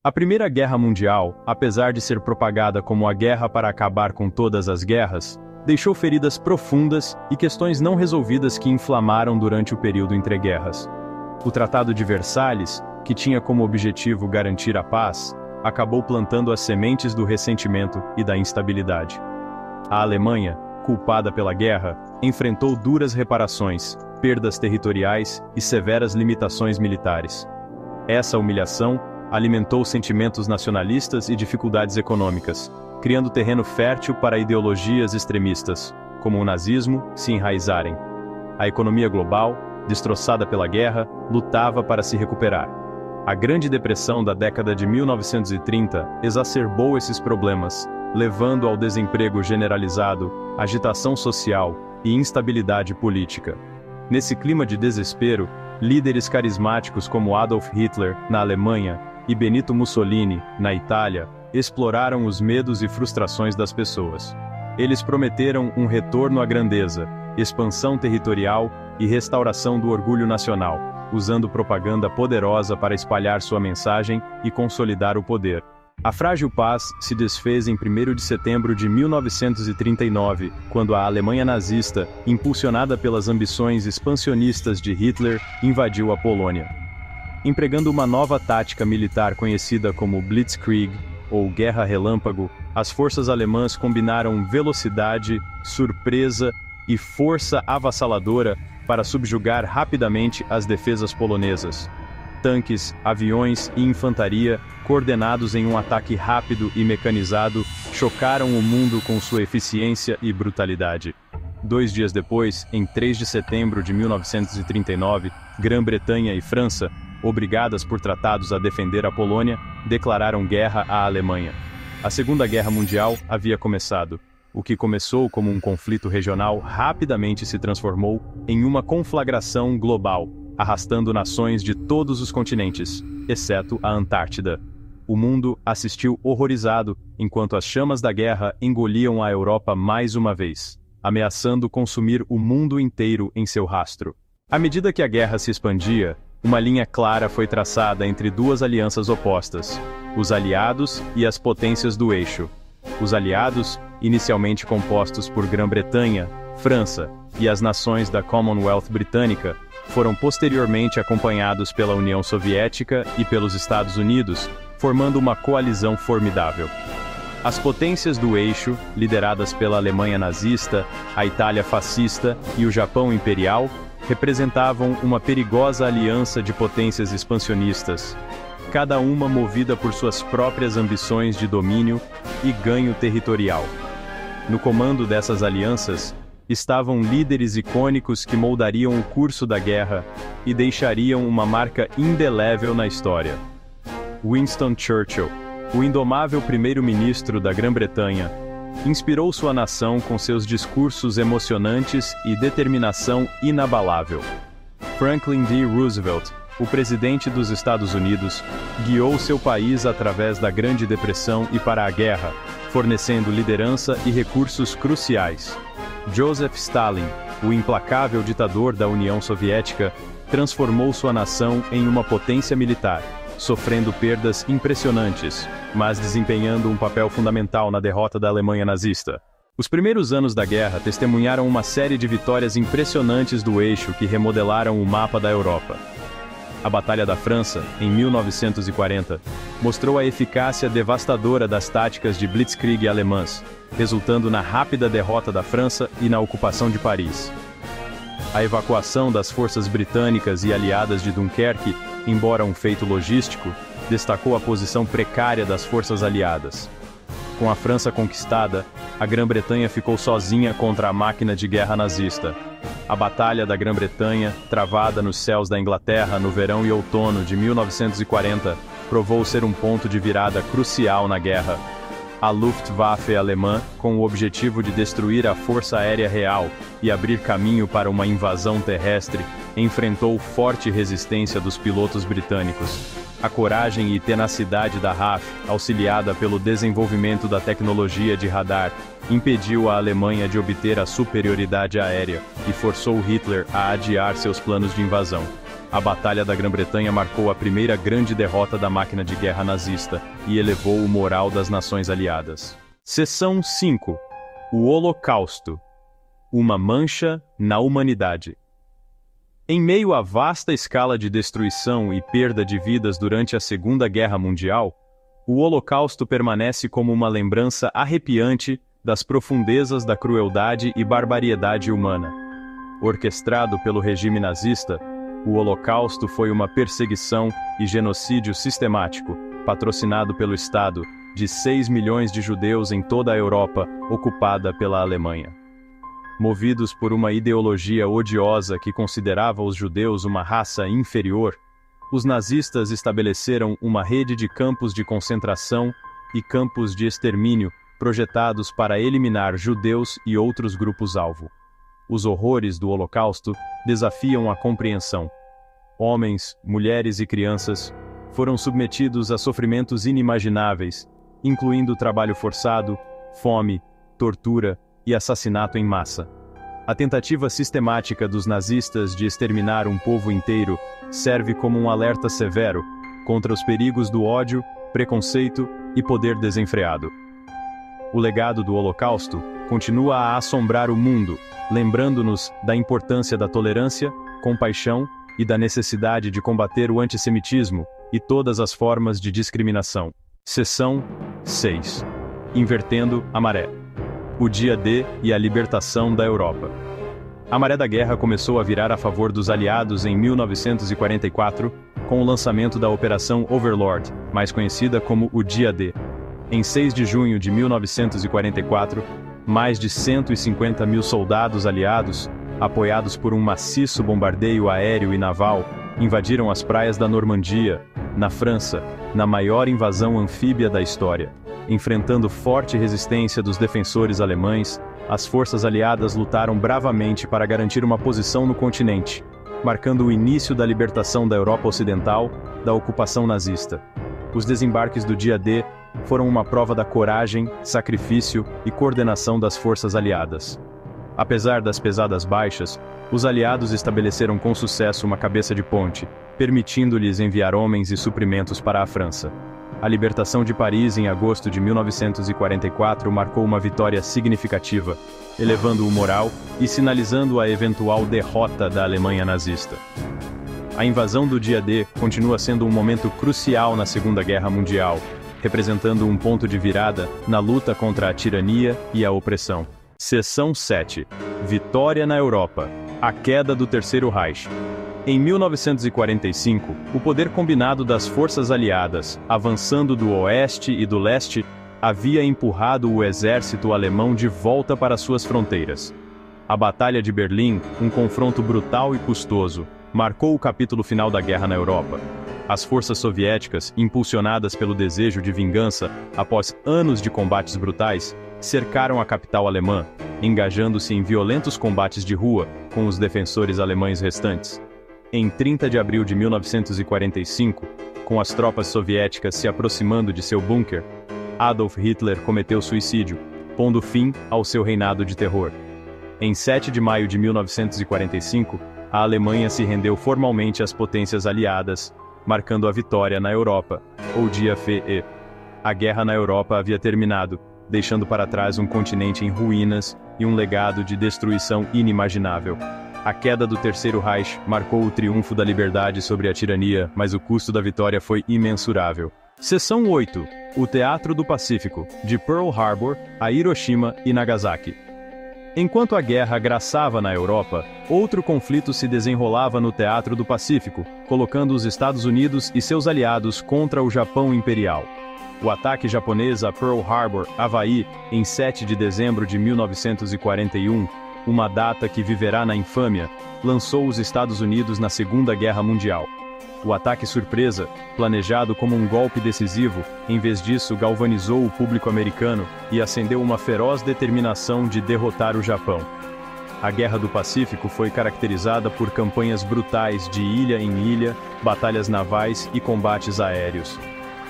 A Primeira Guerra Mundial, apesar de ser propagada como a guerra para acabar com todas as guerras, deixou feridas profundas e questões não resolvidas que inflamaram durante o período entre guerras. O Tratado de Versalhes, que tinha como objetivo garantir a paz, acabou plantando as sementes do ressentimento e da instabilidade. A Alemanha, culpada pela guerra, enfrentou duras reparações, perdas territoriais e severas limitações militares. Essa humilhação alimentou sentimentos nacionalistas e dificuldades econômicas, criando terreno fértil para ideologias extremistas, como o nazismo, se enraizarem. A economia global, destroçada pela guerra, lutava para se recuperar. A Grande Depressão da década de 1930 exacerbou esses problemas, levando ao desemprego generalizado, agitação social e instabilidade política. Nesse clima de desespero, líderes carismáticos como Adolf Hitler, na Alemanha, e Benito Mussolini, na Itália, exploraram os medos e frustrações das pessoas. Eles prometeram um retorno à grandeza, expansão territorial e restauração do orgulho nacional, usando propaganda poderosa para espalhar sua mensagem e consolidar o poder. A frágil paz se desfez em 1º de setembro de 1939, quando a Alemanha nazista, impulsionada pelas ambições expansionistas de Hitler, invadiu a Polônia. Empregando uma nova tática militar conhecida como Blitzkrieg, ou Guerra Relâmpago, as forças alemãs combinaram velocidade, surpresa e força avassaladora para subjugar rapidamente as defesas polonesas. Tanques, aviões e infantaria, coordenados em um ataque rápido e mecanizado, chocaram o mundo com sua eficiência e brutalidade. 2 dias depois, em 3 de setembro de 1939, Grã-Bretanha e França, obrigadas por tratados a defender a Polônia, declararam guerra à Alemanha. A Segunda Guerra Mundial havia começado. O que começou como um conflito regional rapidamente se transformou em uma conflagração global, arrastando nações de todos os continentes, exceto a Antártida. O mundo assistiu horrorizado enquanto as chamas da guerra engoliam a Europa mais uma vez, ameaçando consumir o mundo inteiro em seu rastro. À medida que a guerra se expandia, uma linha clara foi traçada entre duas alianças opostas, os aliados e as potências do eixo. Os aliados, inicialmente compostos por Grã-Bretanha, França e as nações da Commonwealth britânica, foram posteriormente acompanhados pela União Soviética e pelos Estados Unidos, formando uma coalizão formidável. As potências do eixo, lideradas pela Alemanha nazista, a Itália fascista e o Japão imperial, representavam uma perigosa aliança de potências expansionistas, cada uma movida por suas próprias ambições de domínio e ganho territorial. No comando dessas alianças, estavam líderes icônicos que moldariam o curso da guerra e deixariam uma marca indelével na história. Winston Churchill, o indomável primeiro-ministro da Grã-Bretanha, inspirou sua nação com seus discursos emocionantes e determinação inabalável. Franklin D. Roosevelt, o presidente dos Estados Unidos, guiou seu país através da Grande Depressão e para a guerra, fornecendo liderança e recursos cruciais. Joseph Stalin, o implacável ditador da União Soviética, transformou sua nação em uma potência militar, sofrendo perdas impressionantes, mas desempenhando um papel fundamental na derrota da Alemanha nazista. Os primeiros anos da guerra testemunharam uma série de vitórias impressionantes do eixo que remodelaram o mapa da Europa. A Batalha da França, em 1940, mostrou a eficácia devastadora das táticas de Blitzkrieg alemãs, resultando na rápida derrota da França e na ocupação de Paris. A evacuação das forças britânicas e aliadas de Dunkerque, embora um feito logístico, destacou a posição precária das forças aliadas. Com a França conquistada, a Grã-Bretanha ficou sozinha contra a máquina de guerra nazista. A Batalha da Grã-Bretanha, travada nos céus da Inglaterra no verão e outono de 1940, provou ser um ponto de virada crucial na guerra. A Luftwaffe alemã, com o objetivo de destruir a Força Aérea Real e abrir caminho para uma invasão terrestre, enfrentou forte resistência dos pilotos britânicos. A coragem e tenacidade da RAF, auxiliada pelo desenvolvimento da tecnologia de radar, impediu a Alemanha de obter a superioridade aérea e forçou Hitler a adiar seus planos de invasão. A Batalha da Grã-Bretanha marcou a primeira grande derrota da máquina de guerra nazista e elevou o moral das nações aliadas. Seção 5. O Holocausto. Uma mancha na humanidade. Em meio à vasta escala de destruição e perda de vidas durante a Segunda Guerra Mundial, o Holocausto permanece como uma lembrança arrepiante das profundezas da crueldade e barbariedade humana. Orquestrado pelo regime nazista, o Holocausto foi uma perseguição e genocídio sistemático, patrocinado pelo Estado, de 6 milhões de judeus em toda a Europa, ocupada pela Alemanha. Movidos por uma ideologia odiosa que considerava os judeus uma raça inferior, os nazistas estabeleceram uma rede de campos de concentração e campos de extermínio projetados para eliminar judeus e outros grupos-alvo. Os horrores do Holocausto desafiam a compreensão. Homens, mulheres e crianças foram submetidos a sofrimentos inimagináveis, incluindo trabalho forçado, fome, tortura e assassinato em massa. A tentativa sistemática dos nazistas de exterminar um povo inteiro serve como um alerta severo contra os perigos do ódio, preconceito e poder desenfreado. O legado do Holocausto continua a assombrar o mundo, lembrando-nos da importância da tolerância, compaixão e da necessidade de combater o antissemitismo e todas as formas de discriminação. Seção 6. Invertendo a maré. O dia D e a libertação da Europa. A maré da guerra começou a virar a favor dos aliados em 1944, com o lançamento da Operação Overlord, mais conhecida como o Dia D. Em 6 de junho de 1944, mais de 150 mil soldados aliados, apoiados por um maciço bombardeio aéreo e naval, invadiram as praias da Normandia, na França, na maior invasão anfíbia da história. Enfrentando forte resistência dos defensores alemães, as forças aliadas lutaram bravamente para garantir uma posição no continente, marcando o início da libertação da Europa Ocidental da ocupação nazista. Os desembarques do Dia D foram uma prova da coragem, sacrifício e coordenação das forças aliadas. Apesar das pesadas baixas, os aliados estabeleceram com sucesso uma cabeça de ponte, permitindo-lhes enviar homens e suprimentos para a França. A libertação de Paris em agosto de 1944 marcou uma vitória significativa, elevando o moral e sinalizando a eventual derrota da Alemanha nazista. A invasão do Dia D continua sendo um momento crucial na Segunda Guerra Mundial, representando um ponto de virada na luta contra a tirania e a opressão. Seção 7. Vitória na Europa. A queda do Terceiro Reich. Em 1945, o poder combinado das forças aliadas, avançando do oeste e do leste, havia empurrado o exército alemão de volta para suas fronteiras. A Batalha de Berlim, um confronto brutal e custoso, marcou o capítulo final da guerra na Europa. As forças soviéticas, impulsionadas pelo desejo de vingança após anos de combates brutais, cercaram a capital alemã, engajando-se em violentos combates de rua com os defensores alemães restantes. Em 30 de abril de 1945, com as tropas soviéticas se aproximando de seu bunker, Adolf Hitler cometeu suicídio, pondo fim ao seu reinado de terror. Em 7 de maio de 1945, a Alemanha se rendeu formalmente às potências aliadas, marcando a vitória na Europa, ou Dia FE. A guerra na Europa havia terminado, deixando para trás um continente em ruínas e um legado de destruição inimaginável. A queda do Terceiro Reich marcou o triunfo da liberdade sobre a tirania, mas o custo da vitória foi imensurável. Seção 8. O Teatro do Pacífico, de Pearl Harbor a Hiroshima e Nagasaki. Enquanto a guerra graçava na Europa, outro conflito se desenrolava no Teatro do Pacífico, colocando os Estados Unidos e seus aliados contra o Japão Imperial. O ataque japonês a Pearl Harbor, Havaí, em 7 de dezembro de 1941, uma data que viverá na infâmia, lançou os Estados Unidos na Segunda Guerra Mundial. O ataque surpresa, planejado como um golpe decisivo, em vez disso galvanizou o público americano e acendeu uma feroz determinação de derrotar o Japão. A Guerra do Pacífico foi caracterizada por campanhas brutais de ilha em ilha, batalhas navais e combates aéreos.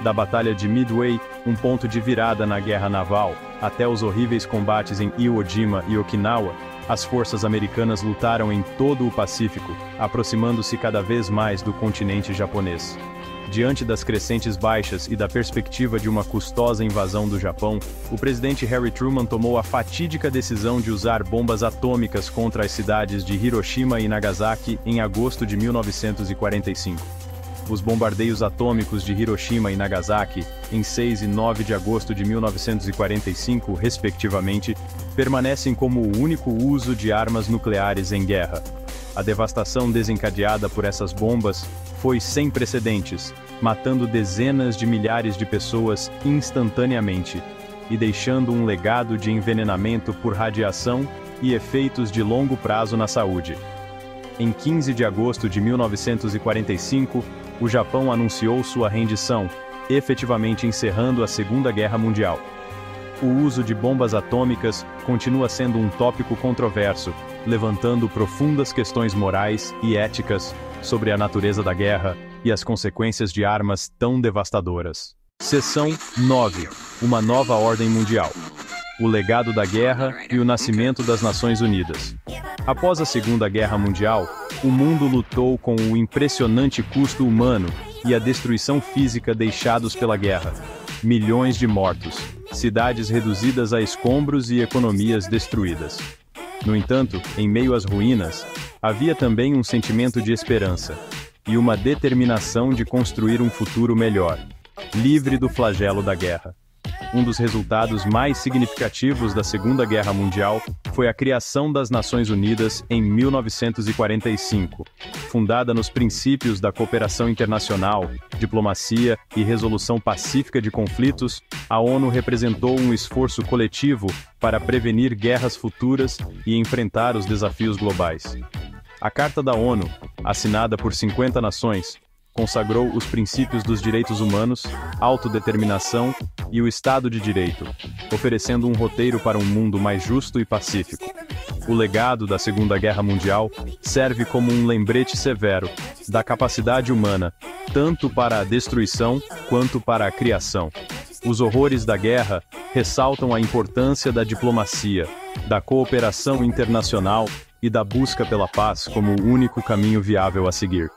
Da Batalha de Midway, um ponto de virada na guerra naval, até os horríveis combates em Iwo Jima e Okinawa, As forças americanas lutaram em todo o Pacífico, aproximando-se cada vez mais do continente japonês. Diante das crescentes baixas e da perspectiva de uma custosa invasão do Japão, o presidente Harry Truman tomou a fatídica decisão de usar bombas atômicas contra as cidades de Hiroshima e Nagasaki em agosto de 1945. Os bombardeios atômicos de Hiroshima e Nagasaki, em 6 e 9 de agosto de 1945, respectivamente, permanecem como o único uso de armas nucleares em guerra. A devastação desencadeada por essas bombas foi sem precedentes, matando dezenas de milhares de pessoas instantaneamente e deixando um legado de envenenamento por radiação e efeitos de longo prazo na saúde. Em 15 de agosto de 1945, o Japão anunciou sua rendição, efetivamente encerrando a Segunda Guerra Mundial. O uso de bombas atômicas continua sendo um tópico controverso, levantando profundas questões morais e éticas sobre a natureza da guerra e as consequências de armas tão devastadoras. Seção 9. Uma nova ordem mundial. O legado da guerra e o nascimento das Nações Unidas. Após a Segunda Guerra Mundial, o mundo lutou com o impressionante custo humano e a destruição física deixados pela guerra. Milhões de mortos, cidades reduzidas a escombros e economias destruídas. No entanto, em meio às ruínas, havia também um sentimento de esperança e uma determinação de construir um futuro melhor, livre do flagelo da guerra. Um dos resultados mais significativos da Segunda Guerra Mundial foi a criação das Nações Unidas em 1945. Fundada nos princípios da cooperação internacional, diplomacia e resolução pacífica de conflitos, a ONU representou um esforço coletivo para prevenir guerras futuras e enfrentar os desafios globais. A Carta da ONU, assinada por 50 nações, consagrou os princípios dos direitos humanos, autodeterminação e o Estado de Direito, oferecendo um roteiro para um mundo mais justo e pacífico. O legado da Segunda Guerra Mundial serve como um lembrete severo da capacidade humana, tanto para a destruição quanto para a criação. Os horrores da guerra ressaltam a importância da diplomacia, da cooperação internacional e da busca pela paz como o único caminho viável a seguir.